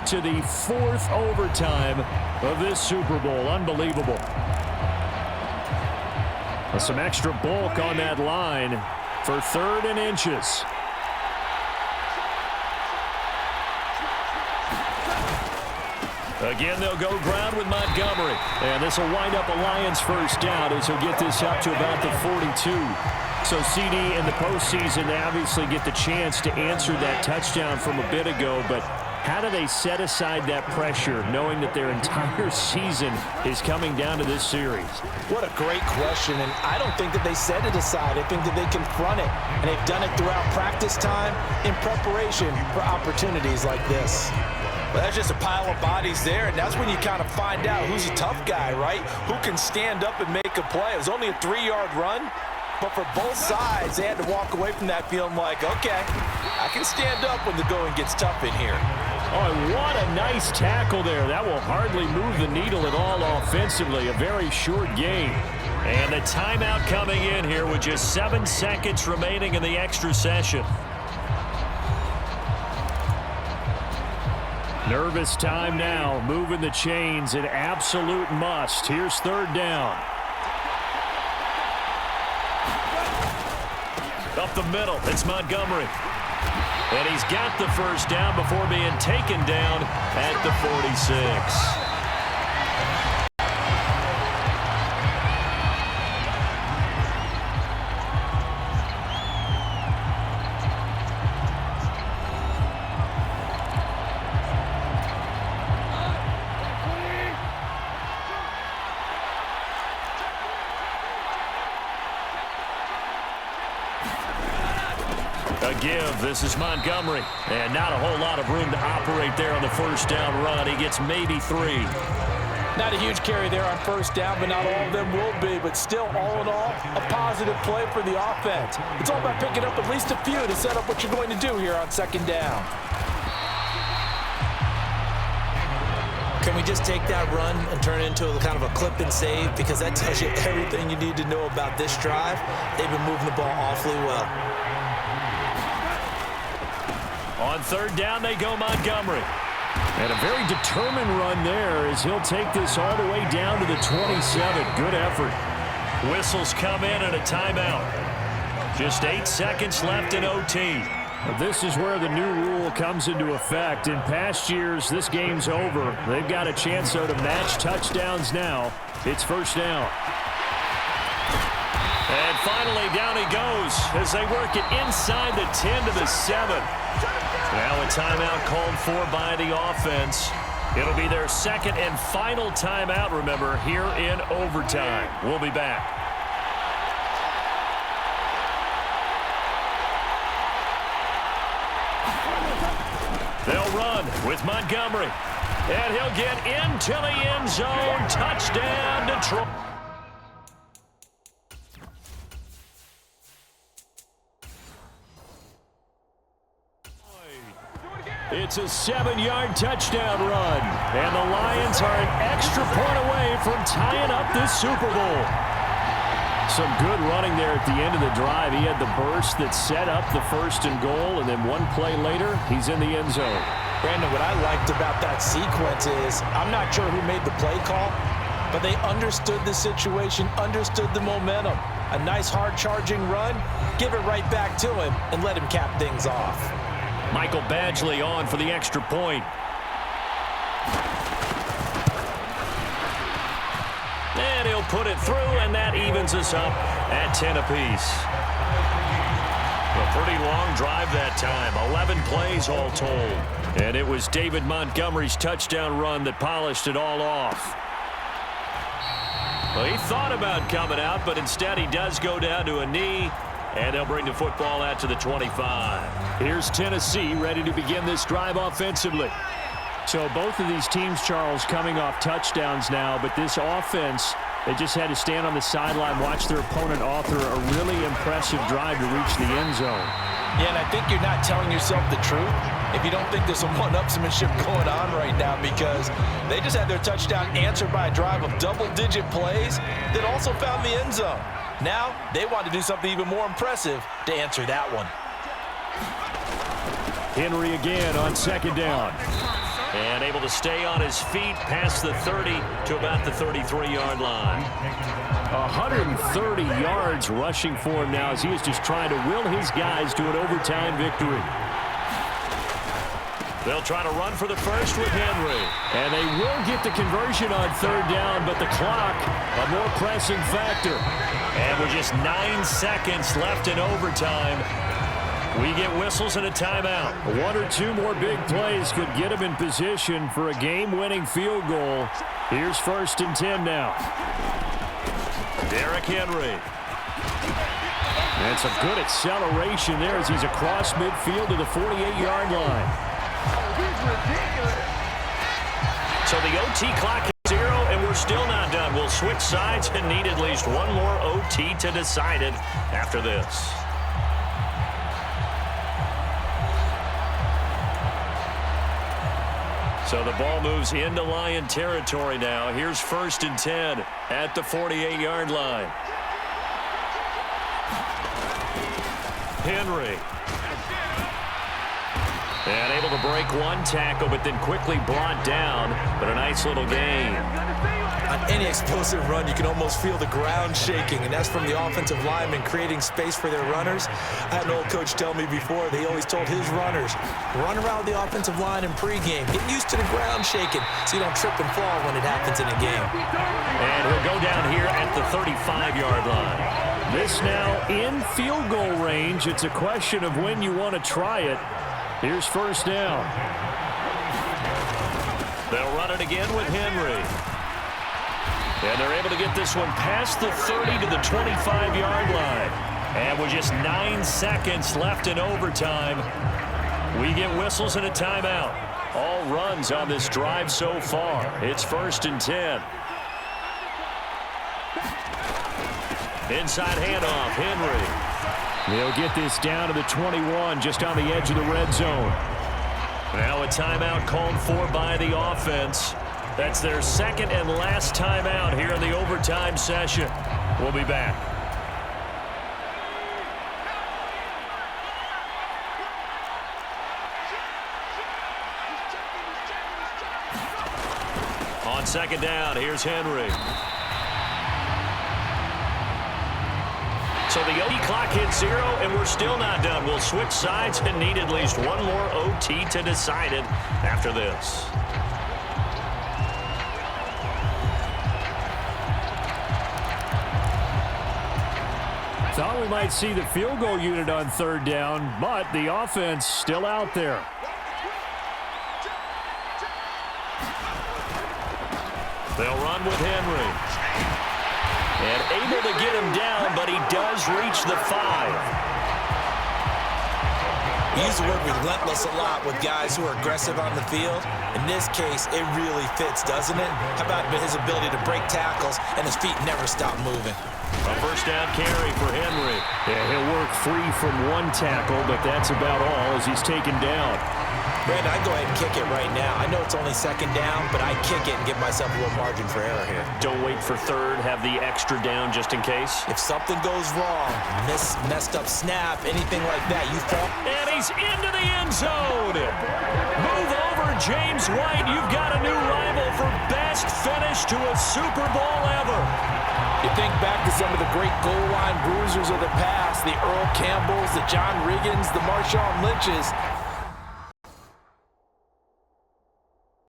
to the 4th overtime of this Super Bowl. Unbelievable. Some extra bulk on that line for 3rd and inches. Again, they'll go ground with Montgomery. And this will wind up a Lions first down as he'll get this up to about the 42. So CD in the postseason, they obviously get the chance to answer that touchdown from a bit ago. But how do they set aside that pressure knowing that their entire season is coming down to this series? What a great question, and I don't think that they set it aside. I think that they confront it, and they've done it throughout practice time in preparation for opportunities like this. Well, that's just a pile of bodies there, and that's when you kind of find out who's a tough guy, right? Who can stand up and make a play. It was only a 3-yard run, but for both sides, they had to walk away from that feeling like, okay, I can stand up when the going gets tough in here. Oh, what a nice tackle there. That will hardly move the needle at all offensively. A very short game. And the timeout coming in here with just 7 seconds remaining in the extra session. Nervous time now, moving the chains, an absolute must. Here's 3rd down. Up the middle, it's Montgomery. And he's got the first down before being taken down at the 46. Give. This is Montgomery. And not a whole lot of room to operate there on the first down run. He gets maybe 3. Not a huge carry there on first down, but not all of them will be. But still, all in all, a positive play for the offense. It's all about picking up at least a few to set up what you're going to do here on 2nd down. Can we just take that run and turn it into a kind of a clip and save? Because that tells you everything you need to know about this drive. They've been moving the ball awfully well. On 3rd down, they go Montgomery. And a very determined run there as he'll take this all the way down to the 27. Good effort. Whistles come in and a timeout. Just 8 seconds left in OT. This is where the new rule comes into effect. In past years, this game's over. They've got a chance, though, to match touchdowns now. It's 1st down. And finally, down he goes as they work it inside the 10 to the 7. Now a timeout called for by the offense. It'll be their 2nd and final timeout, remember, here in overtime. We'll be back. They'll run with Montgomery. And he'll get into the end zone. Touchdown, Detroit. It's a 7-yard touchdown run. And the Lions are an extra point away from tying up this Super Bowl. Some good running there at the end of the drive. He had the burst that set up the 1st and goal, and then one play later, he's in the end zone. Brandon, what I liked about that sequence is I'm not sure who made the play call, but they understood the situation, understood the momentum. A nice hard-charging run, give it right back to him, and let him cap things off. Michael Badgley on for the extra point. And he'll put it through, and that evens us up at 10 apiece. A pretty long drive that time. 11 plays all told. And it was David Montgomery's touchdown run that polished it all off. Well, he thought about coming out, but instead he does go down to a knee. And they'll bring the football out to the 25. Here's Tennessee ready to begin this drive offensively. So both of these teams, Charles, coming off touchdowns now, but this offense, they just had to stand on the sideline, watch their opponent author a really impressive drive to reach the end zone. Yeah, and I think you're not telling yourself the truth if you don't think there's some one-upsmanship going on right now, because they just had their touchdown answered by a drive of double-digit plays that also found the end zone. Now, they want to do something even more impressive to answer that one. Henry again on 2nd down. And able to stay on his feet past the 30 to about the 33-yard line. 130 yards rushing for him now as he is just trying to will his guys to an overtime victory. They'll try to run for the first with Henry. And they will get the conversion on third down, but the clock, a more pressing factor. And with just 9 seconds left in overtime, we get whistles and a timeout. One or two more big plays could get him in position for a game-winning field goal. Here's 1st and 10 now. Derrick Henry. And some good acceleration there as he's across midfield to the 48-yard line. So the OT clock is 0, and we're still not done. We'll switch sides and need at least one more OT to decide it after this. So the ball moves into Lion territory now. Here's 1st and 10 at the 48-yard line. Henry. And able to break one tackle, but then quickly brought down. But a nice little gain. On any explosive run, you can almost feel the ground shaking, and that's from the offensive linemen creating space for their runners. I had an old coach tell me before, they always told his runners, run around the offensive line in pregame. Get used to the ground shaking so you don't trip and fall when it happens in a game. And he'll go down here at the 35-yard line. This now in field goal range. It's a question of when you want to try it. Here's 1st down. They'll run it again with Henry. And they're able to get this one past the 30 to the 25-yard line. And with just 9 seconds left in overtime, we get whistles and a timeout. All runs on this drive so far. It's 1st and 10. Inside handoff, Henry. They'll get this down to the 21, just on the edge of the red zone. Now a timeout called for by the offense. That's their second and last timeout here in the overtime session. We'll be back. On 2nd down, here's Henry. So the OT clock hits 0, and we're still not done. We'll switch sides and need at least one more OT to decide it after this. Thought we might see the field goal unit on 3rd down, but the offense still out there. They'll run with Henry. And able to get him down, but he does reach the 5. You use the word relentless a lot with guys who are aggressive on the field. In this case, it really fits, doesn't it? How about his ability to break tackles and his feet never stop moving? A 1st down carry for Henry. Yeah, he'll work free from one tackle, but that's about all as he's taken down. Brandon, I'd go ahead and kick it right now. I know it's only 2nd down, but I'd kick it and give myself a little margin for error here. Don't wait for 3rd. Have the extra down just in case. If something goes wrong, messed up snap, anything like that, you fall. And he's into the end zone. Move over, James White. You've got a new rival for best finish to a Super Bowl ever. You think back to some of the great goal line bruisers of the past, the Earl Campbells, the John Riggins, the Marshawn Lynches.